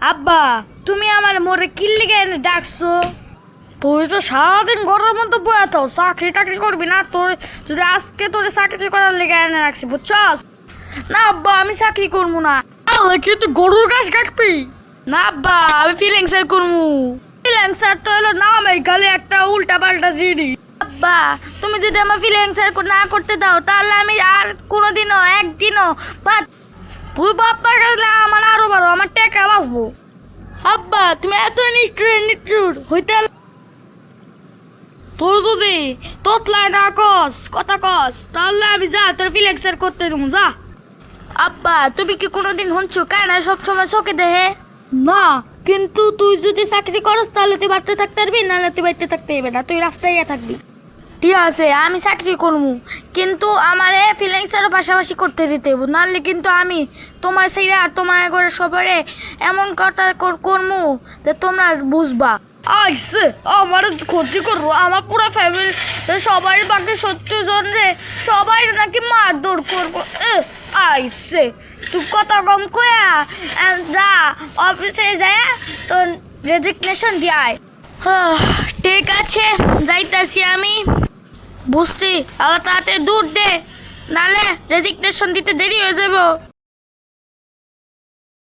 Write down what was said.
আব্বা, তুমি আমার মোরে কিল্লি কেন ডাকছো? তুই তো সারাদিন ঘরের মধ্যে বয়ে থাও, চাকরি টাকরি করবি না। তোর যদি আজকে তোর চাকরি করার লেগে এনে রাখছি, বুঝছস? না আব্বা, আমি চাকরি করবো না। আল্লাহ, কি তুই গরুর ঘাস কাটবি? না আব্বা, আমি ফিলিংসার করবো। ফিলিংসার তো হলো নাম, এই খালি একটা উল্টা পাল্টা জিনিস। আব্বা, তুমি যদি আমার ফিলিংসার না করতে দাও, তাহলে আমি আর কোনোদিনও একদিনও বাদ। তুই বাপ্পা গেলে আমার আরো বারো, আমার টাকা বাঁচবো। আব্বা, তুমি এত নিষ্ঠুর হইতে তোর যদি তোতলায় না কথা কস, তাহলে আমি যা তোর ফিলেক্সার করতে দেবো, যা। আব্বা, তুমি কি কোনোদিন শুনছো কানা সবসময় চোখে দেহে? না, কিন্তু তুই যদি চাকরি করস তাহলে তুই বাড়তে থাকতে পারবি, নাহলে তুই বাড়তে থাকতে পারবি না, তুই রাস্তায় থাকবি। ঠিক আছে, আমি চাকরি করবো, কিন্তু আমার ফিলিংসেরও পাশাপাশি করতে দিতে হইব, নাহলে কিন্তু আমি তোমার সেইরা আর তোমার ঘরে সবারে এমন কথা করবো যে তোমরা বুঝবা। আইসে আমার ক্ষতি করবো, আমার পুরো ফ্যামিলি সবাই, বাকি 70 জন রে সবাই নাকি মারধর করবো। আইসে তুই কথা কম কয়া যা অফিসে যায় তোর রেজিগনেশন দিয়ায়। ঠিক আছে, যাইতাছি আমি। বুঝছি, আল্লাহ তাড়াতাড়ি দূর দে, নালে রেজিগনেশন দিতে দেরি হয়ে যাবো।